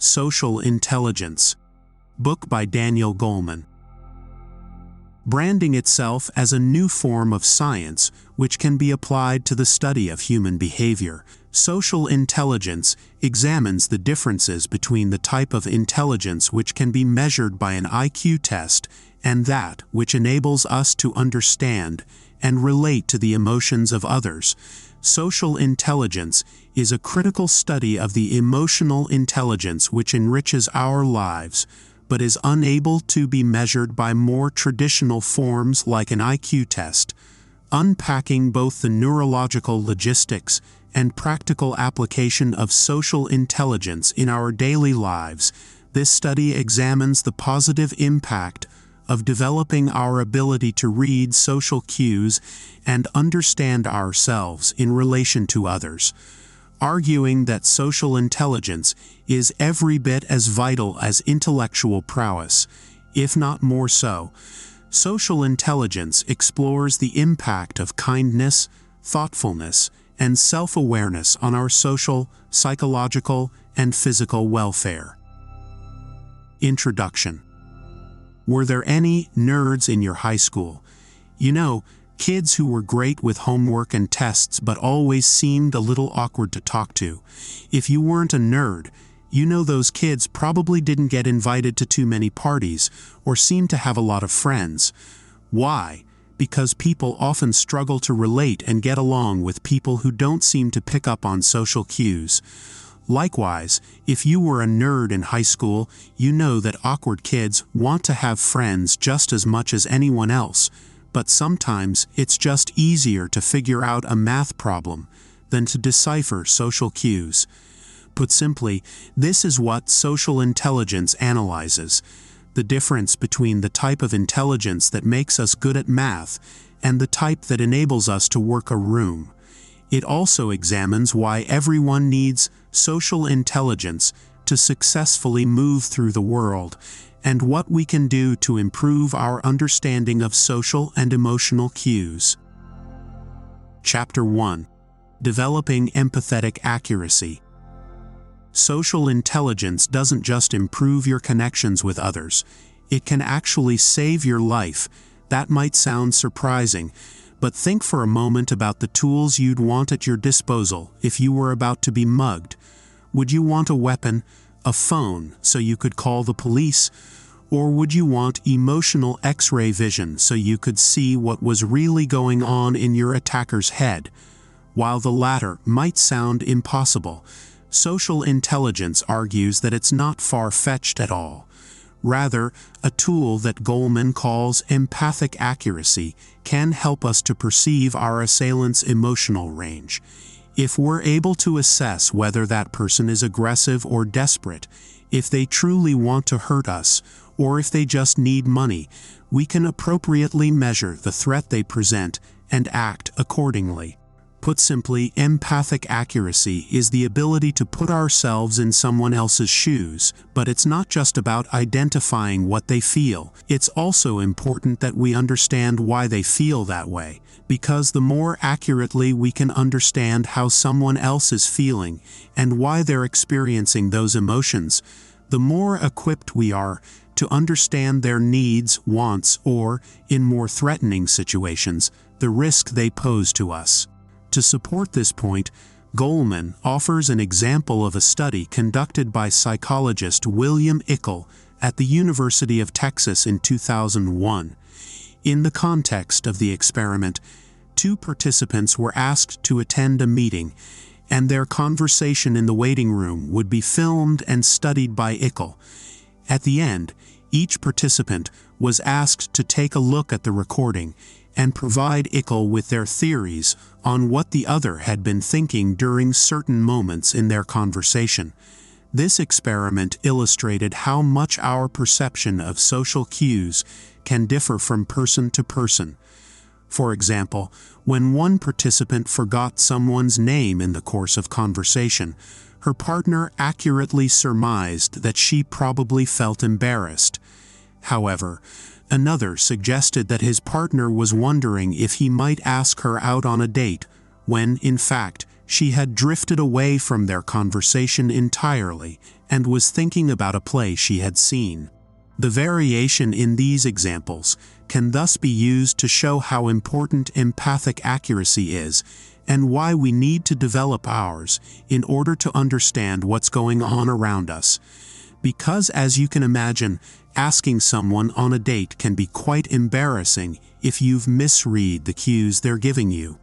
Social Intelligence. Book by Daniel Goleman. Branding itself as a new form of science which can be applied to the study of human behavior, social intelligence examines the differences between the type of intelligence which can be measured by an IQ test and that which enables us to understand and relate to the emotions of others. Social intelligence is a critical study of the emotional intelligence which enriches our lives, but is unable to be measured by more traditional forms like an IQ test. Unpacking both the neurological logistics and practical application of social intelligence in our daily lives, this study examines the positive impact of developing our ability to read social cues and understand ourselves in relation to others, arguing that social intelligence is every bit as vital as intellectual prowess, if not more so. Social intelligence explores the impact of kindness, thoughtfulness, and self-awareness on our social, psychological, and physical welfare. Introduction. Were there any nerds in your high school? You know, kids who were great with homework and tests but always seemed a little awkward to talk to. If you weren't a nerd, you know those kids probably didn't get invited to too many parties or seemed to have a lot of friends. Why? Because people often struggle to relate and get along with people who don't seem to pick up on social cues. Likewise, if you were a nerd in high school, you know that awkward kids want to have friends just as much as anyone else, but sometimes it's just easier to figure out a math problem than to decipher social cues. Put simply, this is what social intelligence analyzes: the difference between the type of intelligence that makes us good at math and the type that enables us to work a room. It also examines why everyone needs social intelligence to successfully move through the world, and what we can do to improve our understanding of social and emotional cues. Chapter 1. Developing Empathetic Accuracy. Social intelligence doesn't just improve your connections with others, it can actually save your life. That might sound surprising, but think for a moment about the tools you'd want at your disposal if you were about to be mugged. Would you want a weapon, a phone, so you could call the police? Or would you want emotional X-ray vision so you could see what was really going on in your attacker's head? While the latter might sound impossible, social intelligence argues that it's not far-fetched at all. Rather, a tool that Goleman calls empathic accuracy can help us to perceive our assailant's emotional range. If we're able to assess whether that person is aggressive or desperate, if they truly want to hurt us, or if they just need money, we can appropriately measure the threat they present and act accordingly. Put simply, empathic accuracy is the ability to put ourselves in someone else's shoes, but it's not just about identifying what they feel. It's also important that we understand why they feel that way, because the more accurately we can understand how someone else is feeling and why they're experiencing those emotions, the more equipped we are to understand their needs, wants, or, in more threatening situations, the risk they pose to us. To support this point, Goleman offers an example of a study conducted by psychologist William Ickel at the University of Texas in 2001. In the context of the experiment, 2 participants were asked to attend a meeting, and their conversation in the waiting room would be filmed and studied by Ickel. At the end, each participant was asked to take a look at the recording and provide Ickel with their theories on what the other had been thinking during certain moments in their conversation. This experiment illustrated how much our perception of social cues can differ from person to person. For example, when one participant forgot someone's name in the course of conversation, her partner accurately surmised that she probably felt embarrassed. However, another suggested that his partner was wondering if he might ask her out on a date, when, in fact, she had drifted away from their conversation entirely and was thinking about a play she had seen. The variation in these examples can thus be used to show how important empathic accuracy is and why we need to develop ours in order to understand what's going on around us. Because, as you can imagine, asking someone on a date can be quite embarrassing if you've misread the cues they're giving you.